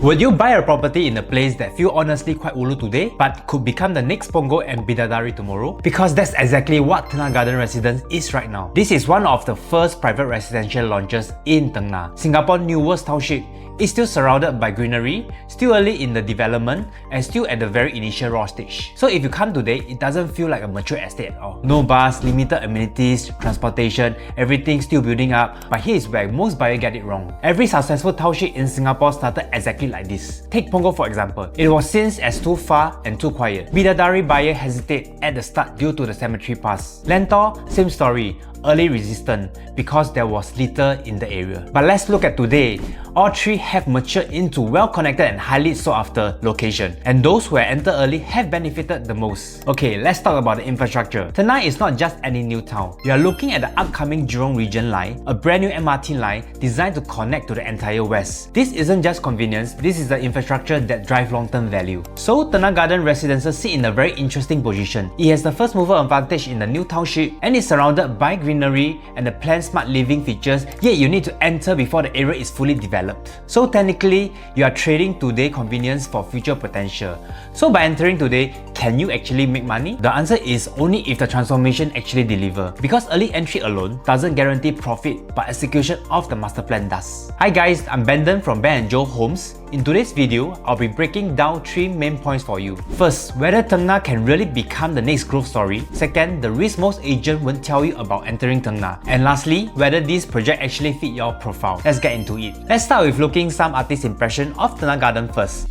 Would you buy a property in a place that feels honestly quite ulu today, but could become the next Punggol and Bidadari tomorrow? Because that's exactly what Tengah Garden Residence is right now. This is one of the first private residential launches in Tengah, Singapore's newest township. It's still surrounded by greenery, still early in the development, and still at the very initial raw stage. So if you come today, it doesn't feel like a mature estate at all. No buzz, limited amenities, transportation, everything still building up. But here is where most buyers get it wrong. Every successful township in Singapore started exactly like this. Take Punggol for example. It was seen as too far and too quiet. Bidadari buyer hesitate at the start due to the cemetery pass. Lentor, same story. Early resistant because there was little in the area. But let's look at today. All three have matured into well-connected and highly sought-after location. And those who have entered early have benefited the most. Okay, let's talk about the infrastructure. Tengah is not just any new town. We are looking at the upcoming Jurong Region line, a brand new MRT line designed to connect to the entire west. This isn't just convenience, this is the infrastructure that drives long-term value. So Tengah Garden Residences sit in a very interesting position. It has the first mover advantage in the new township and is surrounded by greenery and the planned smart living features, yet you need to enter before the area is fully developed. So technically, you are trading today convenience for future potential. So by entering today, can you actually make money? The answer is only if the transformation actually delivers. Because early entry alone doesn't guarantee profit, but execution of the master plan does. Hi guys, I'm Brendan from Ben & Joe Homes. In today's video, I'll be breaking down 3 main points for you. First, whether Tengah can really become the next growth story. Second, the risk most agents won't tell you about entering Tengah. And lastly, whether this project actually fit your profile. Let's get into it. Let's start with looking some artist impression of Tengah Garden first.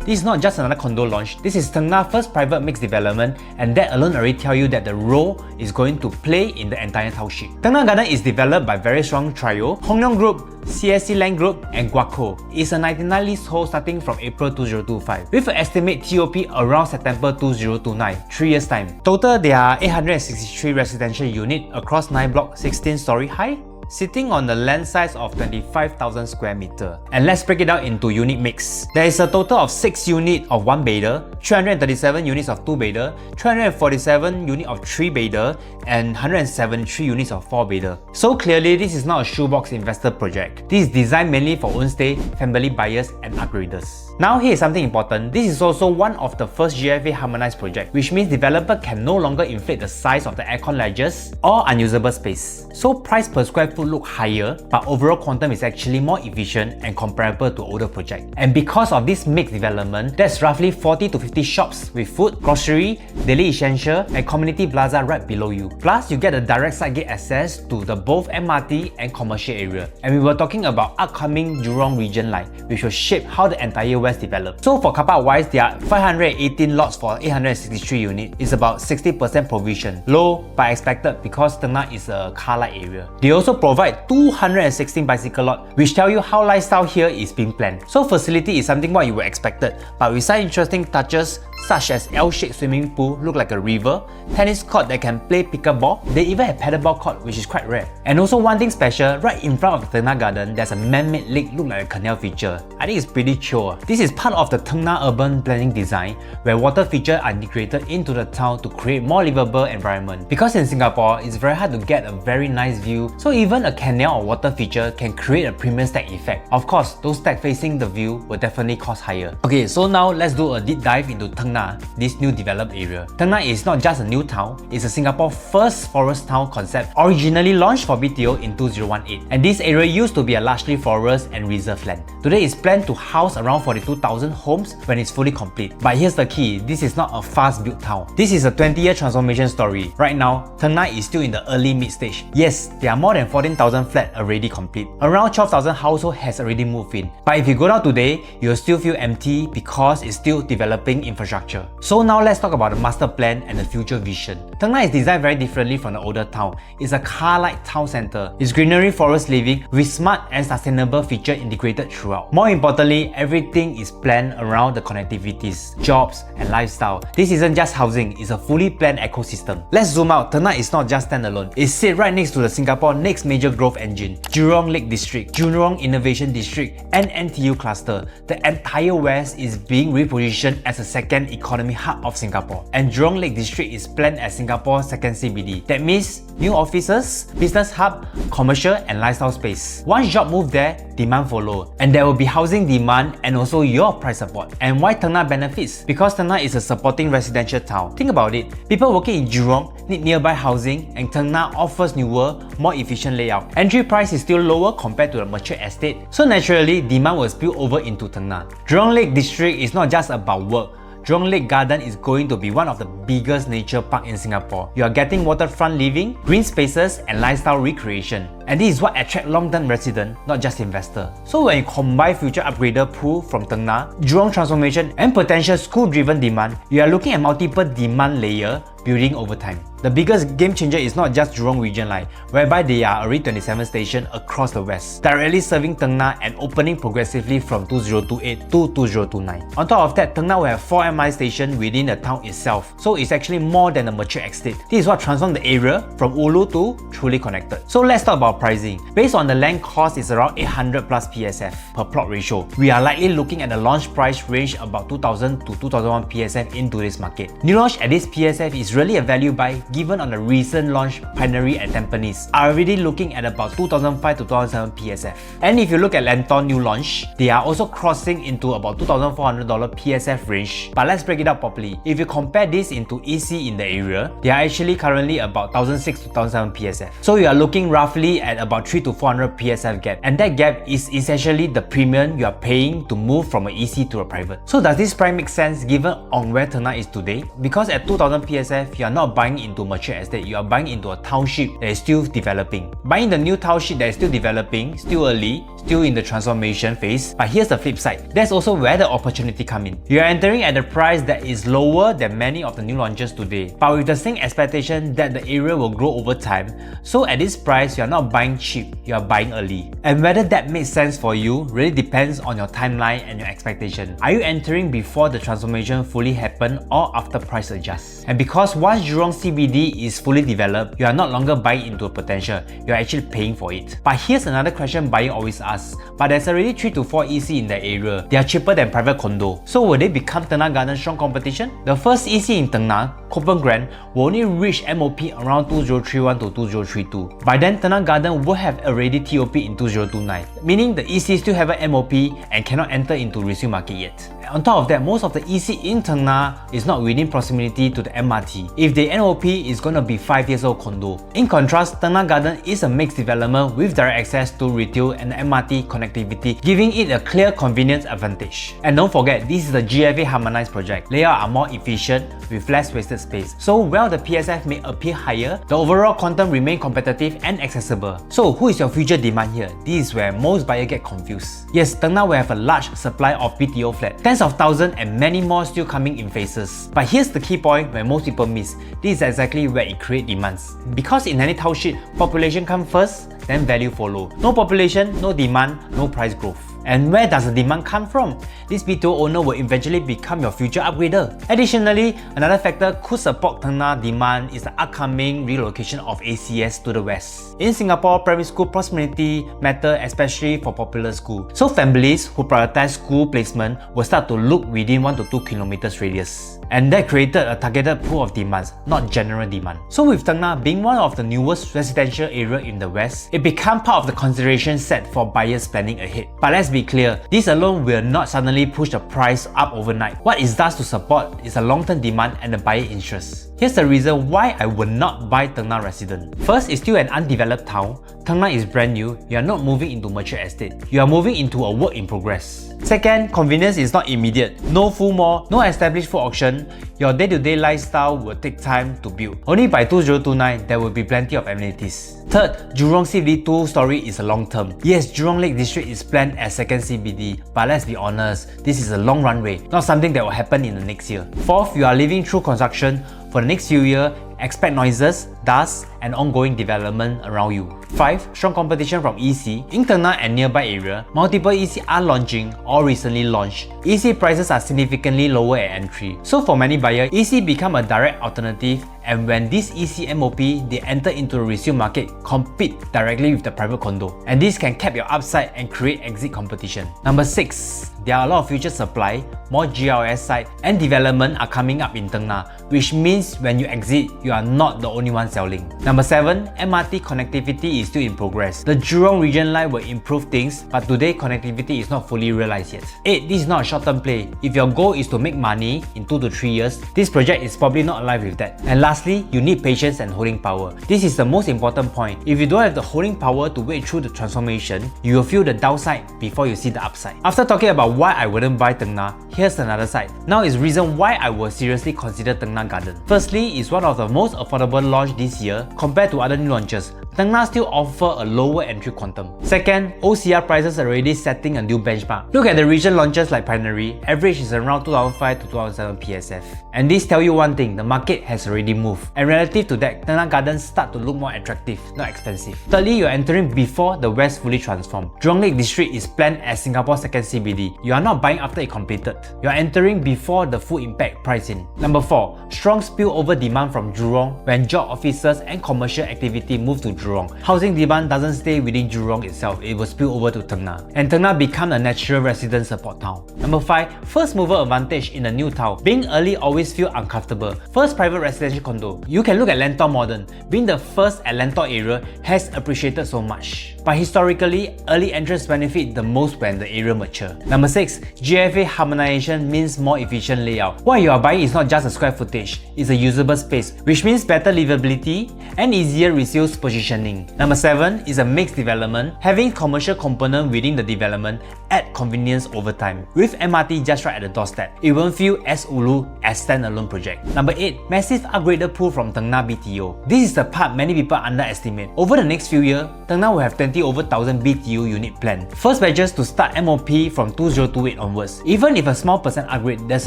This is not just another condo launch, this is Tengah's first private mixed development, and that alone already tell you that the role is going to play in the entire township. Tengah Garden is developed by very strong trio, Hong Leong Group, CSC Land Group and Guaco. It's a 99 leasehold starting from April 2025 with an estimate TOP around September 2029, 3 years time. Total there are 863 residential units across 9 blocks, 16 story high, sitting on the land size of 25,000 square meter. And let's break it down into unit mix. There is a total of 6 units of 1 bedder, 337 units of 2 bedder, 347 units of 3 bedder, and 173 units of 4 bedder. So clearly, this is not a shoebox investor project. This is designed mainly for own stay, family buyers, and upgraders. Now here is something important. This is also one of the first GFA harmonized project, which means developer can no longer inflate the size of the aircon ledges or unusable space. So price per square foot look higher, but overall quantum is actually more efficient and comparable to older project. And because of this mixed development, there's roughly 40 to 50 shops with food, grocery, daily essential, and community plaza right below you. Plus, you get a direct side gate access to the both MRT and commercial area. And we were talking about upcoming Jurong region line, which will shape how the entire west develops. So for car park wise, there are 518 lots for 863 units. It's about 60% provision. Low but expected because Tengah is a car light area. They also provide 216 bicycle lots, which tell you how lifestyle here is being planned. So facility is something what you were expected, but with some interesting touches such as L-shaped swimming pool look like a river, tennis court that can play pickleball, they even have paddleball court, which is quite rare. And also one thing special, right in front of the Tengah Garden, there's a man-made lake look like a canal feature. I think it's pretty chill. This is part of the Tengah urban planning design, where water features are integrated into the town to create more livable environment. Because in Singapore, it's very hard to get a very nice view, so even a canal or water feature can create a premium stack effect. Of course, those stacks facing the view will definitely cost higher. Okay, so now let's do a deep dive into Tengah, this new developed area. Tengah is not just a new town, it's a Singapore first forest town concept, originally launched for BTO in 2018. And this area used to be a largely forest and reserve land. Today it's planned to house around 42,000 homes when it's fully complete. But here's the key, this is not a fast-built town. This is a 20-year transformation story. Right now, Tengah is still in the early mid-stage. Yes, there are more than 14,000 flats already complete. Around 12,000 households has already moved in. But if you go down today, you'll still feel empty because it's still developing infrastructure. So now let's talk about the master plan and the future vision. Tengah is designed very differently from the older town. It's a car-like town center. It's greenery forest living with smart and sustainable features integrated throughout. More importantly, everything is planned around the connectivities, jobs, and lifestyle. This isn't just housing, it's a fully planned ecosystem. Let's zoom out. Tengah is not just standalone. It sits right next to the Singapore next major growth engine, Jurong Lake District, Jurong Innovation District, and NTU cluster. The entire west is being repositioned as a second second economy hub of Singapore. And Jurong Lake District is planned as Singapore's second CBD. That means new offices, business hub, commercial and lifestyle space. Once job move there, demand follow. And there will be housing demand and also your price support. And why Tengah benefits? Because Tengah is a supporting residential town. Think about it. People working in Jurong need nearby housing and Tengah offers newer, more efficient layout. Entry price is still lower compared to a mature estate. So naturally, demand will spill over into Tengah. Jurong Lake District is not just about work. Jurong Lake Garden is going to be one of the biggest nature park in Singapore. You are getting waterfront living, green spaces and lifestyle recreation. And this is what attracts long-term residents, not just investors. So when you combine future upgrader pool from Tengah, Jurong transformation and potential school-driven demand, you are looking at multiple demand layers building over time. The biggest game changer is not just Jurong region line, whereby there are already 27 stations across the west, directly serving Tengah and opening progressively from 2028 to 2029. On top of that, Tengah will have 4 MRT stations within the town itself, so it's actually more than a mature estate. This is what transforms the area from ulu to truly connected. So let's talk about pricing. Based on the land cost is around 800 plus PSF per plot ratio. We are likely looking at the launch price range about 2000 to 2001 PSF in today's market. New launch at this PSF is really a value buy given on the recent launch Pioneer at Tampines are already looking at about 2005 to 2007 PSF. And if you look at Lentor new launch, they are also crossing into about $2,400 PSF range. But let's break it up properly. If you compare this into EC in the area, they are actually currently about 1,006 to 1,007 PSF. So you are looking roughly at about 3 to 400 PSF gap. And that gap is essentially the premium you are paying to move from an EC to a private. So does this price make sense given on where Tengah is today? Because at 2,000 PSF, you are not buying into mature estate, you are buying into a township that is still developing. Buying the new township that is still developing, still early, still in the transformation phase. But here's the flip side. That's also where the opportunity comes in. You are entering at a price that is lower than many of the new launches today, but with the same expectation that the area will grow over time. So at this price, you are not buying cheap, you are buying early. And whether that makes sense for you really depends on your timeline and your expectation. Are you entering before the transformation fully happen or after price adjust? And because once Jurong CBD is fully developed, you are no longer buying into a potential, you are actually paying for it. But here's another question buying always asks, but there's already 3 to 4 EC in the area. They are cheaper than private condo. So will they become Tengah Garden strong competition? The first EC in Tengah, Copen Grand, will only reach MOP around 2031 to 2032. By then, Tengah Garden will have already TOP in 2029, meaning the EC still have an MOP and cannot enter into resale market yet. On top of that, most of the EC in Tengah is not within proximity to the MRT. If the NOP is going to be 5 years old condo. In contrast, Tengah Garden is a mixed development with direct access to retail and MRT connectivity, giving it a clear convenience advantage. And don't forget, this is a GFA harmonized project. Layouts are more efficient with less wasted space. So while the PSF may appear higher, the overall quantum remain competitive and accessible. So who is your future demand here? This is where most buyers get confused. Yes, Tengah will have a large supply of BTO flats, tens of thousands and many more still coming in phases. But here's the key point where most people miss. This is exactly where it creates demands. Because in any township, population comes first, then value follow. No population, no demand, no price growth. And where does the demand come from? This BTO owner will eventually become your future upgrader. Additionally, another factor could support Tengah demand is the upcoming relocation of ACS to the west. In Singapore, primary school proximity matter especially for popular school. So families who prioritize school placement will start to look within 1 to 2 kilometers radius. And that created a targeted pool of demands, not general demand. So with Tengah being one of the newest residential area in the west, it became part of the consideration set for buyers planning ahead. But let's be clear, this alone will not suddenly push the price up overnight. What it does to support is a long-term demand and the buyer interest. Here's the reason why I would not buy Tengah Residence. First, it's still an undeveloped town. Tengah is brand new. You are not moving into mature estate. You are moving into a work in progress. Second, convenience is not immediate. No full mall, no established food auction. Your day-to-day lifestyle will take time to build. Only by 2029, there will be plenty of amenities. Third, Jurong CBD 2-story is a long term. Yes, Jurong Lake District is planned as second CBD, but let's be honest, this is a long runway, not something that will happen in the next year. Fourth, you are living through construction. For the next few years, expect noises, dust, and ongoing development around you. 5. Strong competition from EC. In Tengah and nearby area, multiple EC are launching or recently launched. EC prices are significantly lower at entry. So for many buyers, EC become a direct alternative, and when this EC MOP, they enter into the resale market, compete directly with the private condo. And this can cap your upside and create exit competition. Number 6. There are a lot of future supply, more GRS site and development are coming up in Tengah, which means when you exit, you are not the only one selling. Number 7. MRT connectivity is still in progress. The Jurong region line will improve things, but today connectivity is not fully realized yet. 8. This is not a short-term play. If your goal is to make money in 2 to 3 years, this project is probably not alive with that. And lastly, you need patience and holding power. This is the most important point. If you don't have the holding power to wait through the transformation, you will feel the downside before you see the upside. After talking about why I wouldn't buy Tengah, here's another side. Now is reason why I will seriously consider Tengah Garden. Firstly, it's one of the most affordable launch this year compared to other new launches. Tengah still offer a lower entry quantum. Second, OCR prices are already setting a new benchmark. Look at the recent launches like Pioneer, average is around 2005 to 2007 PSF. And this tell you one thing, the market has already moved. And relative to that, Tengah Gardens start to look more attractive, not expensive. Thirdly, you're entering before the West fully transformed. Jurong Lake District is planned as Singapore's second CBD. You are not buying after it completed. You're entering before the full impact pricing. Number 4. Strong spillover demand from Jurong when job offices and commercial activity move to Jurong. Housing demand doesn't stay within Jurong itself, it will spill over to Tengah. And Tengah become a natural resident support town. Number 5. First mover advantage in a new town. Being early always feel uncomfortable. First private residential condo. You can look at Lentor Modern. Being the first at Lentor area has appreciated so much. But historically, early entrants benefit the most when the area mature. Number 6. GFA harmonization means more efficient layout. What you are buying is not just a square footage, it's a usable space, which means better livability and easier resale positioning. Number 7 is a mixed development. Having commercial component within the development add convenience over time. With MRT just right at the doorstep, it won't feel as ulu as standalone project. Number 8. Massive upgraded pool from Tengah BTO. This is the part many people underestimate. Over the next few years, Tengah will have 20 over 1000 BTU unit planned. First batches to start MOP from 2028 onwards. Even if a small percent upgrade, there's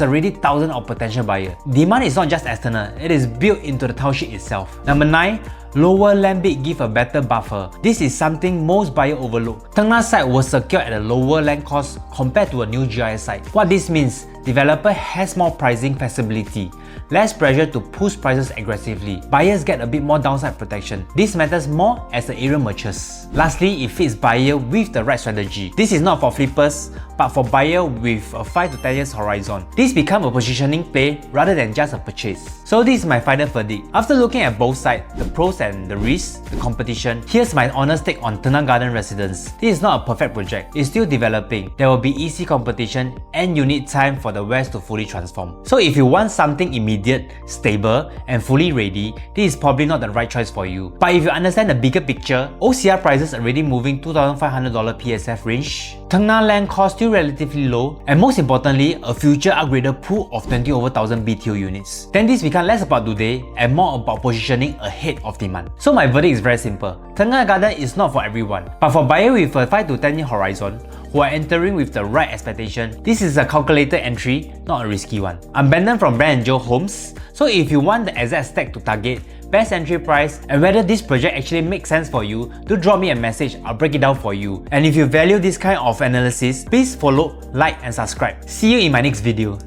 already thousands of potential buyers. Demand is not just external, it is built into the township itself. Number 9. Lower land bid give a better buffer. This is something most buyers overlook. Tengah site was secured at a lower land cost compared to a new GIS site. What this means, developer has more pricing flexibility, less pressure to push prices aggressively. Buyers get a bit more downside protection. This matters more as the area matures. Lastly, it fits buyer with the right strategy. This is not for flippers, but for buyer with a 5 to 10 years horizon. This becomes a positioning play rather than just a purchase. So this is my final verdict. After looking at both sides, the pros and the risks, the competition, here's my honest take on Tengah Garden Residence. This is not a perfect project, it's still developing. There will be easy competition and you need time for the West to fully transform. So if you want something immediate, stable, and fully ready, this is probably not the right choice for you. But if you understand the bigger picture, OCR prices already moving $2,500 PSF range, Tengah land cost still relatively low, and most importantly, a future upgraded pool of 20 over 1000 BTO units. Then this becomes less about today and more about positioning ahead of demand. So my verdict is very simple. Tengah Garden is not for everyone, but for buyers with a 5 to 10 year horizon who are entering with the right expectation, this is a calculated entry, not a risky one. I'm Brandon from Brand & Joe Homes, so if you want the exact stack to target, best entry price, and whether this project actually makes sense for you, do drop me a message, I'll break it down for you. And if you value this kind of analysis, please follow, like and subscribe. See you in my next video.